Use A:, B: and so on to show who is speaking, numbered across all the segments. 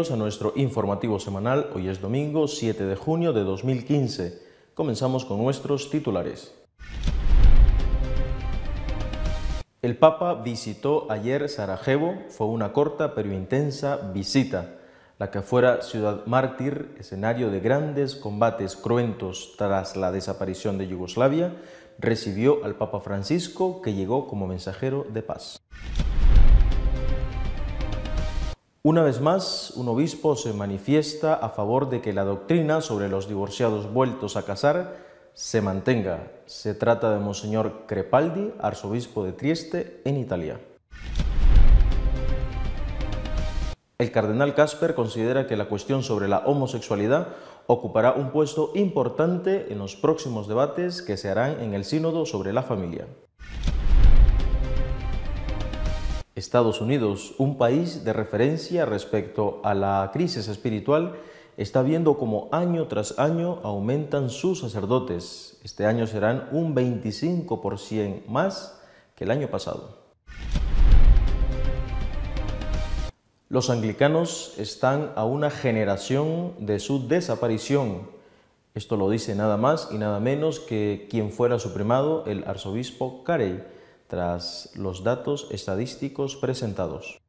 A: Bienvenidos a nuestro informativo semanal. Hoy es domingo 7 de junio de 2015. Comenzamos con nuestros titulares. El Papa visitó ayer Sarajevo. Fue una corta pero intensa visita. La que fuera ciudad mártir, escenario de grandes combates cruentos tras la desaparición de Yugoslavia, recibió al Papa Francisco, que llegó como mensajero de paz. Una vez más, un obispo se manifiesta a favor de que la doctrina sobre los divorciados vueltos a casar se mantenga. Se trata de Monseñor Crepaldi, arzobispo de Trieste, en Italia. El cardenal Casper considera que la cuestión sobre la homosexualidad ocupará un puesto importante en los próximos debates que se harán en el Sínodo sobre la familia. Estados Unidos, un país de referencia respecto a la crisis espiritual, está viendo cómo año tras año aumentan sus sacerdotes. Este año serán un 25% más que el año pasado. Los anglicanos están a una generación de su desaparición. Esto lo dice nada más y nada menos que quien fuera su primado, el arzobispo Carey, tras los datos estadísticos presentados.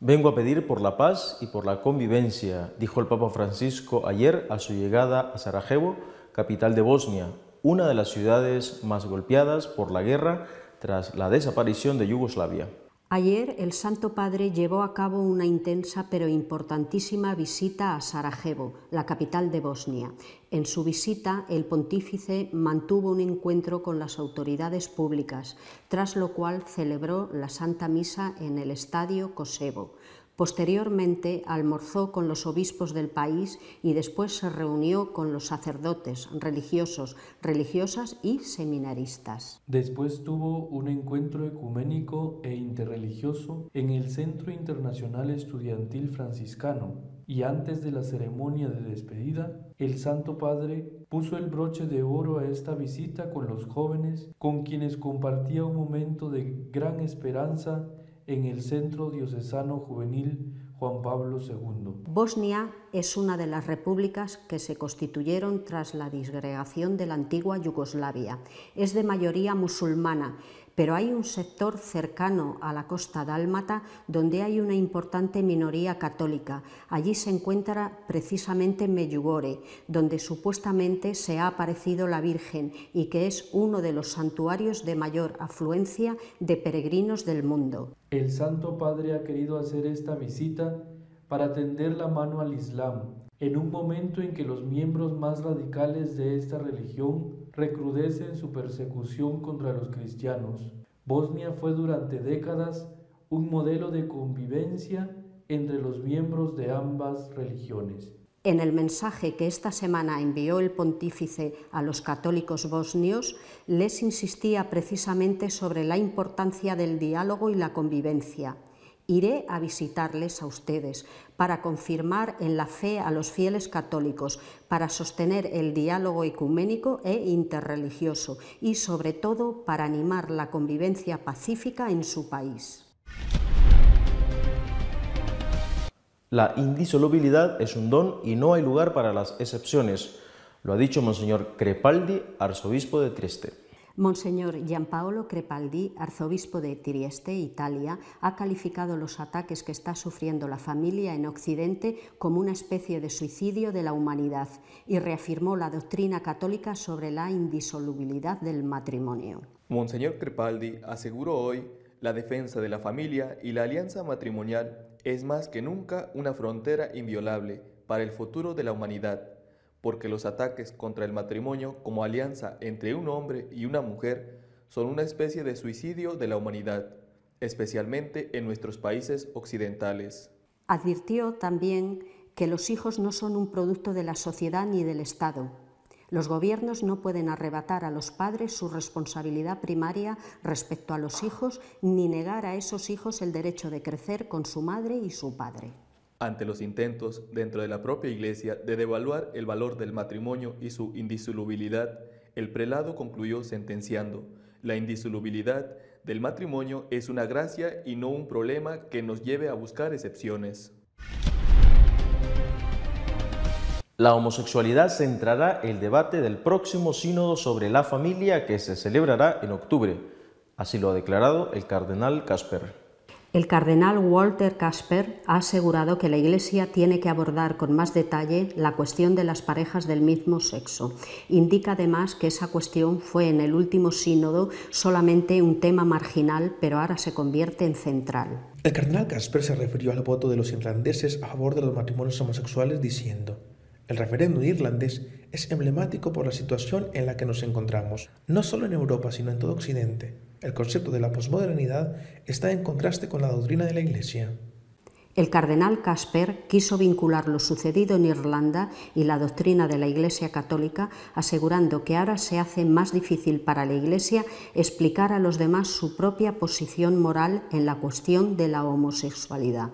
A: Vengo a pedir por la paz y por la convivencia, dijo el Papa Francisco ayer a su llegada a Sarajevo, capital de Bosnia, una de las ciudades más golpeadas por la guerra tras la desaparición de Yugoslavia.
B: Ayer el Santo Padre llevó a cabo una intensa pero importantísima visita a Sarajevo, la capital de Bosnia. En su visita, el pontífice mantuvo un encuentro con las autoridades públicas, tras lo cual celebró la Santa Misa en el Estadio Koševo. Posteriormente almorzó con los obispos del país y después se reunió con los sacerdotes, religiosos, religiosas y seminaristas.
C: Después tuvo un encuentro ecuménico e interreligioso en el Centro Internacional Estudiantil Franciscano y antes de la ceremonia de despedida, el Santo Padre puso el broche de oro a esta visita con los jóvenes con quienes compartía un momento de gran esperanza en el Centro Diocesano Juvenil Juan Pablo II.
B: Bosnia es una de las repúblicas que se constituyeron tras la disgregación de la antigua Yugoslavia. Es de mayoría musulmana, pero hay un sector cercano a la costa dálmata donde hay una importante minoría católica. Allí se encuentra precisamente Medjugorje, donde supuestamente se ha aparecido la Virgen y que es uno de los santuarios de mayor afluencia de peregrinos del mundo.
C: El Santo Padre ha querido hacer esta visita para tender la mano al Islam, en un momento en que los miembros más radicales de esta religión recrudecen su persecución contra los cristianos. Bosnia fue durante décadas un modelo de convivencia entre los miembros de ambas religiones.
B: En el mensaje que esta semana envió el pontífice a los católicos bosnios, les insistía precisamente sobre la importancia del diálogo y la convivencia. Iré a visitarles a ustedes para confirmar en la fe a los fieles católicos, para sostener el diálogo ecuménico e interreligioso y, sobre todo, para animar la convivencia pacífica en su país.
A: La indisolubilidad es un don y no hay lugar para las excepciones. Lo ha dicho Monseñor Crepaldi, arzobispo de Trieste.
B: Monseñor Giampaolo Crepaldi, arzobispo de Trieste, Italia, ha calificado los ataques que está sufriendo la familia en Occidente como una especie de suicidio de la humanidad y reafirmó la doctrina católica sobre la indisolubilidad del matrimonio.
D: Monseñor Crepaldi aseguró hoy la defensa de la familia y la alianza matrimonial es más que nunca una frontera inviolable para el futuro de la humanidad, porque los ataques contra el matrimonio como alianza entre un hombre y una mujer son una especie de suicidio de la humanidad, especialmente en nuestros países occidentales.
B: Advirtió también que los hijos no son un producto de la sociedad ni del Estado. Los gobiernos no pueden arrebatar a los padres su responsabilidad primaria respecto a los hijos ni negar a esos hijos el derecho de crecer con su madre y su padre.
D: Ante los intentos dentro de la propia Iglesia de devaluar el valor del matrimonio y su indisolubilidad, el prelado concluyó sentenciando: la indisolubilidad del matrimonio es una gracia y no un problema que nos lleve a buscar excepciones.
A: La homosexualidad centrará el debate del próximo sínodo sobre la familia que se celebrará en octubre. Así lo ha declarado el cardenal Casper.
B: El cardenal Walter Casper ha asegurado que la Iglesia tiene que abordar con más detalle la cuestión de las parejas del mismo sexo. Indica además que esa cuestión fue en el último sínodo solamente un tema marginal, pero ahora se convierte en central.
E: El cardenal Casper se refirió al voto de los irlandeses a favor de los matrimonios homosexuales diciendo: el referéndum irlandés es emblemático por la situación en la que nos encontramos, no solo en Europa, sino en todo Occidente. El concepto de la posmodernidad está en contraste con la doctrina de la Iglesia.
B: El cardenal Casper quiso vincular lo sucedido en Irlanda y la doctrina de la Iglesia católica, asegurando que ahora se hace más difícil para la Iglesia explicar a los demás su propia posición moral en la cuestión de la homosexualidad.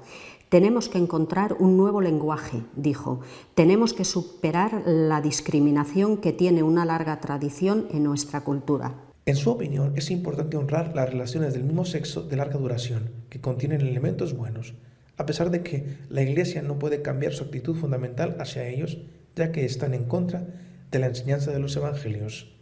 B: Tenemos que encontrar un nuevo lenguaje, dijo. Tenemos que superar la discriminación que tiene una larga tradición en nuestra cultura.
E: En su opinión, es importante honrar las relaciones del mismo sexo de larga duración, que contienen elementos buenos, a pesar de que la Iglesia no puede cambiar su actitud fundamental hacia ellos, ya que están en contra de la enseñanza de los evangelios.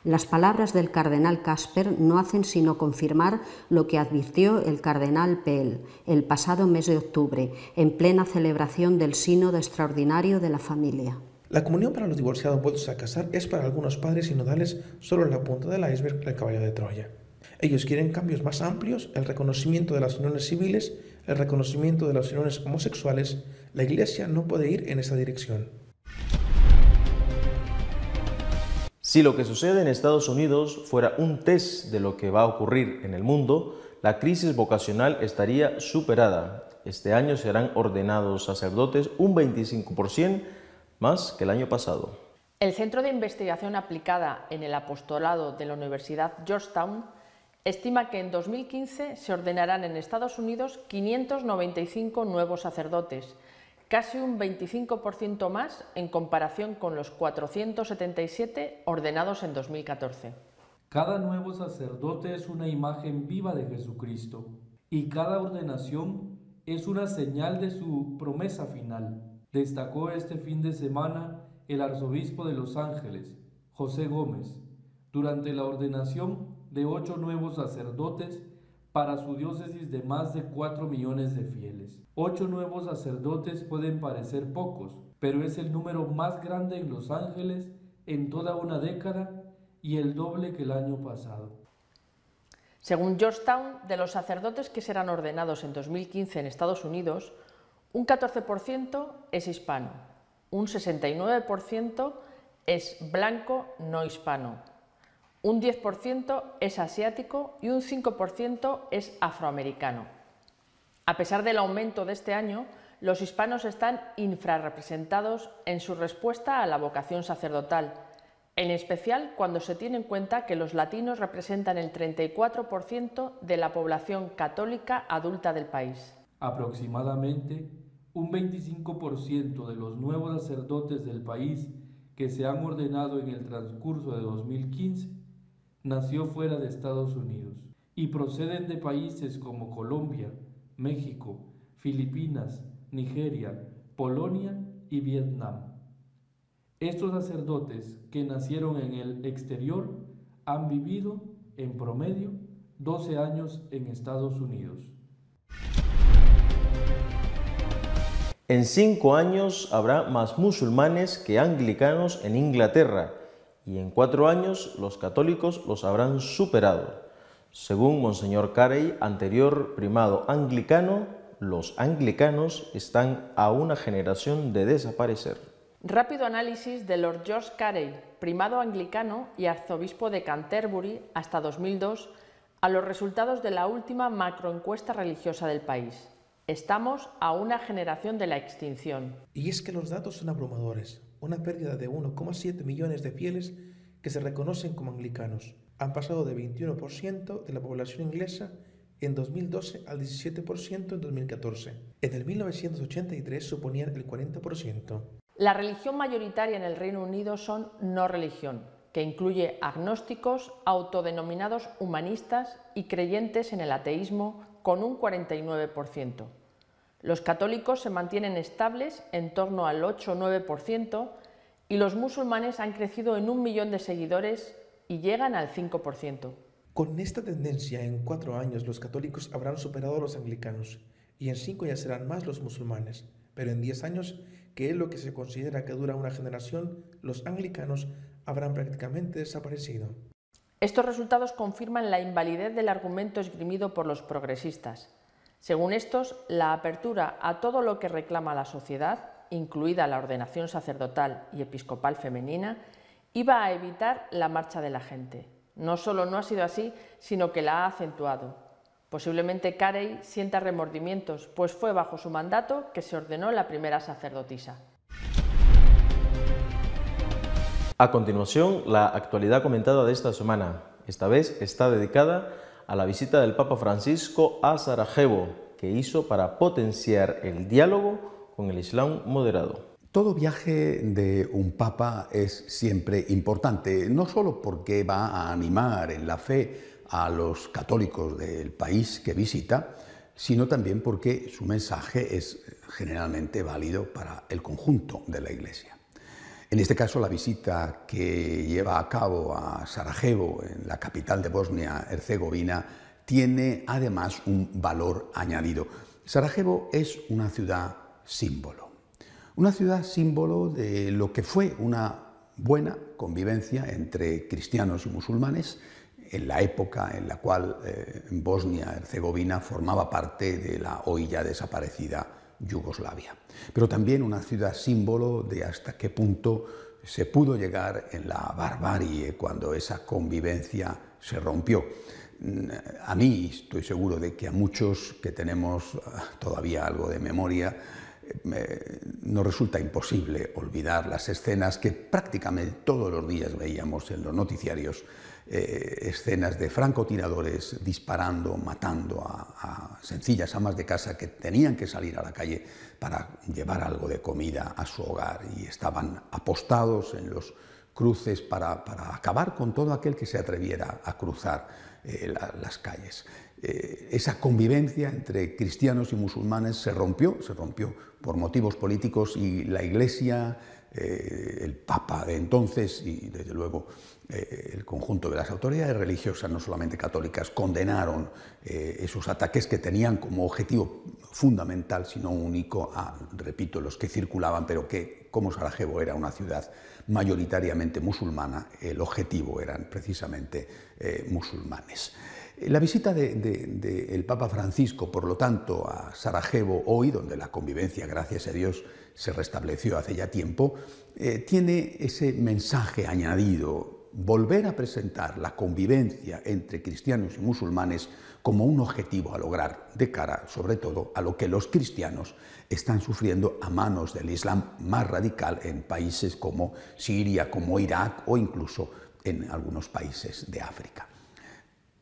B: Las palabras del cardenal Casper no hacen sino confirmar lo que advirtió el cardenal Pell el pasado mes de octubre, en plena celebración del Sínodo Extraordinario de la Familia.
E: La comunión para los divorciados vueltos a casar es para algunos padres sinodales solo la punta del iceberg del caballo de Troya. Ellos quieren cambios más amplios, el reconocimiento de las uniones civiles, el reconocimiento de las uniones homosexuales. La Iglesia no puede ir en esa dirección.
A: Si lo que sucede en Estados Unidos fuera un test de lo que va a ocurrir en el mundo, la crisis vocacional estaría superada. Este año serán ordenados sacerdotes un 25% más que el año pasado.
F: El Centro de Investigación Aplicada en el Apostolado de la Universidad Georgetown estima que en 2015 se ordenarán en Estados Unidos 595 nuevos sacerdotes, casi un 25% más en comparación con los 477 ordenados en 2014.
C: Cada nuevo sacerdote es una imagen viva de Jesucristo y cada ordenación es una señal de su promesa final. Destacó este fin de semana el arzobispo de Los Ángeles, José Gómez, durante la ordenación de 8 nuevos sacerdotes para su diócesis de más de 4 millones de fieles. 8 nuevos sacerdotes pueden parecer pocos, pero es el número más grande en Los Ángeles en toda una década y el doble que el año pasado.
F: Según Georgetown, de los sacerdotes que serán ordenados en 2015 en Estados Unidos, un 14% es hispano, un 69% es blanco no hispano, un 10% es asiático y un 5% es afroamericano. A pesar del aumento de este año, los hispanos están infrarrepresentados en su respuesta a la vocación sacerdotal, en especial cuando se tiene en cuenta que los latinos representan el 34% de la población católica adulta del país.
C: Aproximadamente un 25% de los nuevos sacerdotes del país que se han ordenado en el transcurso de 2015 nació fuera de Estados Unidos y proceden de países como Colombia, México, Filipinas, Nigeria, Polonia y Vietnam. Estos sacerdotes que nacieron en el exterior han vivido, en promedio, 12 años en Estados Unidos.
A: En 5 años habrá más musulmanes que anglicanos en Inglaterra y en 4 años los católicos los habrán superado. Según Monseñor Carey, anterior primado anglicano, los anglicanos están a una generación de desaparecer.
F: Rápido análisis de Lord George Carey, primado anglicano y arzobispo de Canterbury hasta 2002, a los resultados de la última macroencuesta religiosa del país. Estamos a una generación de la extinción.
E: Y es que los datos son abrumadores. Una pérdida de 1,7 millones de fieles que se reconocen como anglicanos. Han pasado de 21% de la población inglesa en 2012 al 17% en 2014. En el 1983 suponían el 40%.
F: La religión mayoritaria en el Reino Unido son no religión. que incluye agnósticos, autodenominados humanistas y creyentes en el ateísmo, con un 49%. Los católicos se mantienen estables en torno al 8 o 9% y los musulmanes han crecido en 1 millón de seguidores y llegan al 5%.
E: Con esta tendencia, en 4 años los católicos habrán superado a los anglicanos y en 5 ya serán más los musulmanes, pero en 10 años, que es lo que se considera que dura una generación, los anglicanos habrán prácticamente desaparecido.
F: Estos resultados confirman la invalidez del argumento esgrimido por los progresistas. Según estos, la apertura a todo lo que reclama la sociedad, incluida la ordenación sacerdotal y episcopal femenina, iba a evitar la marcha de la gente. No solo no ha sido así, sino que la ha acentuado. Posiblemente Carey sienta remordimientos, pues fue bajo su mandato que se ordenó la primera sacerdotisa.
A: A continuación, la actualidad comentada de esta semana. Esta vez está dedicada a la visita del Papa Francisco a Sarajevo, que hizo para potenciar el diálogo con el Islam moderado.
G: Todo viaje de un papa es siempre importante, no solo porque va a animar en la fe a los católicos del país que visita, sino también porque su mensaje es generalmente válido para el conjunto de la Iglesia. En este caso, la visita que lleva a cabo a Sarajevo, en la capital de Bosnia-Herzegovina, tiene además un valor añadido. Sarajevo es una ciudad símbolo de lo que fue una buena convivencia entre cristianos y musulmanes en la época en la cual Bosnia-Herzegovina formaba parte de la hoy ya desaparecida Yugoslavia. Pero también una ciudad símbolo de hasta qué punto se pudo llegar en la barbarie cuando esa convivencia se rompió. A mí estoy seguro de que a muchos que tenemos todavía algo de memoria nos resulta imposible olvidar las escenas que prácticamente todos los días veíamos en los noticiarios, escenas de francotiradores disparando, matando a sencillas amas de casa que tenían que salir a la calle para llevar algo de comida a su hogar y estaban apostados en los cruces para acabar con todo aquel que se atreviera a cruzar las calles. Esa convivencia entre cristianos y musulmanes se rompió por motivos políticos y la Iglesia, el Papa de entonces y desde luego el conjunto de las autoridades religiosas, no solamente católicas, condenaron esos ataques que tenían como objetivo fundamental, sino único, repito, los que circulaban, pero que como Sarajevo era una ciudad mayoritariamente musulmana, el objetivo eran precisamente musulmanes. La visita del Papa Francisco, por lo tanto, a Sarajevo hoy, donde la convivencia, gracias a Dios, se restableció hace ya tiempo, tiene ese mensaje añadido, volver a presentar la convivencia entre cristianos y musulmanes como un objetivo a lograr de cara, sobre todo, a lo que los cristianos están sufriendo a manos del Islam más radical en países como Siria, como Irak o incluso en algunos países de África.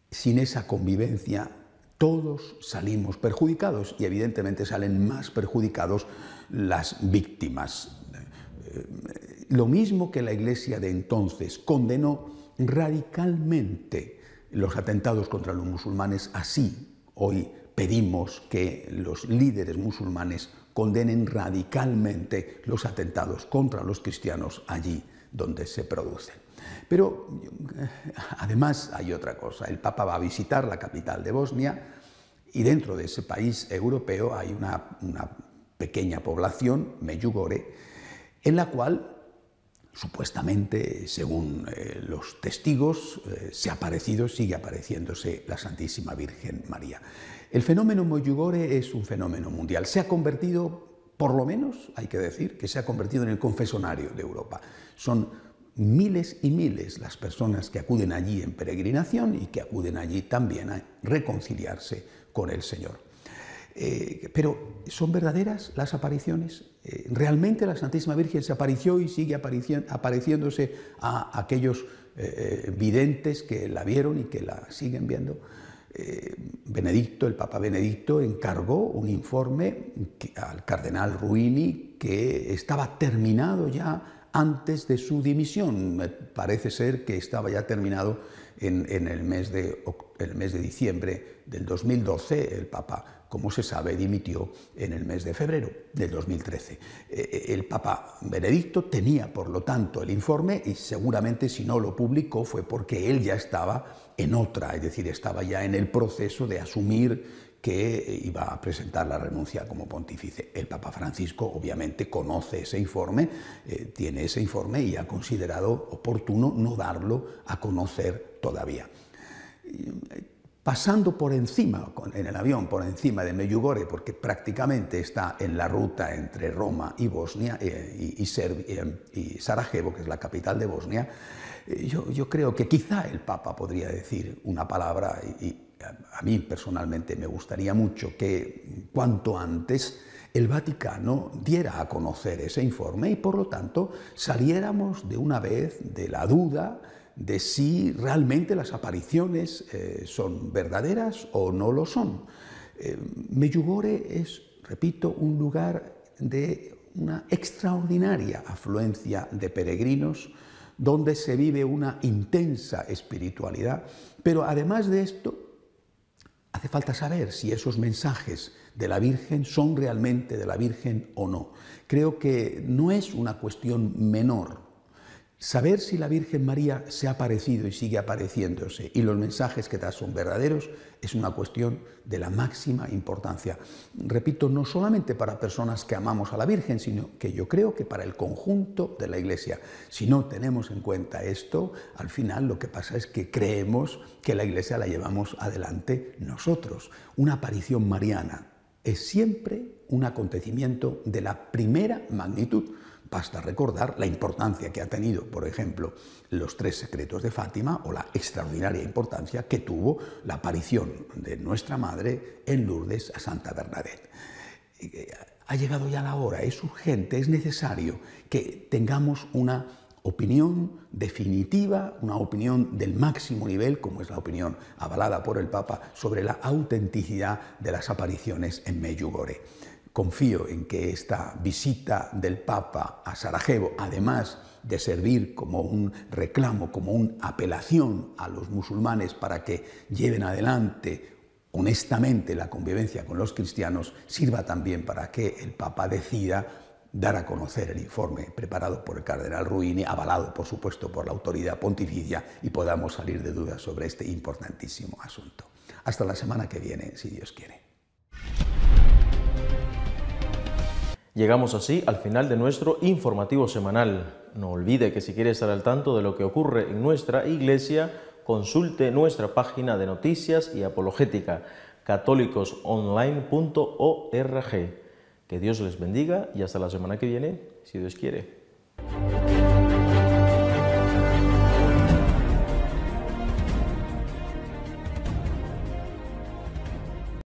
G: Sin esa convivencia, todos salimos perjudicados y evidentemente salen más perjudicados las víctimas. Lo mismo que la Iglesia de entonces condenó radicalmente los atentados contra los musulmanes, así hoy pedimos que los líderes musulmanes condenen radicalmente los atentados contra los cristianos allí donde se producen. Pero además hay otra cosa, el Papa va a visitar la capital de Bosnia y dentro de ese país europeo hay una pequeña población, Medjugorje, en la cual supuestamente, según los testigos, sigue apareciéndose la Santísima Virgen María. El fenómeno Medjugorje es un fenómeno mundial, se ha convertido, por lo menos hay que decir, que se ha convertido en el confesonario de Europa. Son miles y miles las personas que acuden allí en peregrinación y que acuden allí también a reconciliarse con el Señor. Pero ¿son verdaderas las apariciones? ¿Realmente la Santísima Virgen se apareció y sigue apareciéndose a aquellos videntes que la vieron y que la siguen viendo? El Papa Benedicto encargó un informe al cardenal Ruini que estaba terminado ya antes de su dimisión. Parece ser que estaba ya terminado en el mes de diciembre del 2012. El Papa, como se sabe, dimitió en el mes de febrero del 2013. El Papa Benedicto tenía, por lo tanto, el informe y seguramente si no lo publicó fue porque él ya estaba en otra, es decir, estaba ya en el proceso de asumir que iba a presentar la renuncia como pontífice. El Papa Francisco obviamente conoce ese informe, tiene ese informe y ha considerado oportuno no darlo a conocer todavía. Pasando por encima, en el avión, por encima de Medjugorje, porque prácticamente está en la ruta entre Roma y Bosnia y Sarajevo, que es la capital de Bosnia, yo creo que quizá el Papa podría decir una palabra y a mí personalmente me gustaría mucho que cuanto antes el Vaticano diera a conocer ese informe y por lo tanto saliéramos de una vez de la duda de si realmente las apariciones son verdaderas o no lo son. Medjugorje es, repito, un lugar de una extraordinaria afluencia de peregrinos donde se vive una intensa espiritualidad, pero además de esto hace falta saber si esos mensajes de la Virgen son realmente de la Virgen o no. Creo que no es una cuestión menor. Saber si la Virgen María se ha aparecido y sigue apareciéndose y los mensajes que da son verdaderos es una cuestión de la máxima importancia. Repito, no solamente para personas que amamos a la Virgen, sino que yo creo que para el conjunto de la Iglesia. Si no tenemos en cuenta esto, al final lo que pasa es que creemos que la Iglesia la llevamos adelante nosotros. Una aparición mariana es siempre un acontecimiento de la primera magnitud. Basta recordar la importancia que ha tenido, por ejemplo, los 3 secretos de Fátima o la extraordinaria importancia que tuvo la aparición de nuestra Madre en Lourdes a Santa Bernadette. Ha llegado ya la hora, es urgente, es necesario que tengamos una opinión definitiva, una opinión del máximo nivel, como es la opinión avalada por el Papa, sobre la autenticidad de las apariciones en Medjugorje. Confío en que esta visita del Papa a Sarajevo, además de servir como un reclamo, como una apelación a los musulmanes para que lleven adelante honestamente la convivencia con los cristianos, sirva también para que el Papa decida dar a conocer el informe preparado por el cardenal Ruini, avalado por supuesto por la autoridad pontificia, y podamos salir de dudas sobre este importantísimo asunto. Hasta la semana que viene, si Dios quiere.
A: Llegamos así al final de nuestro informativo semanal. No olvide que si quiere estar al tanto de lo que ocurre en nuestra iglesia, consulte nuestra página de noticias y apologética, católicosonline.org. Que Dios les bendiga y hasta la semana que viene, si Dios quiere.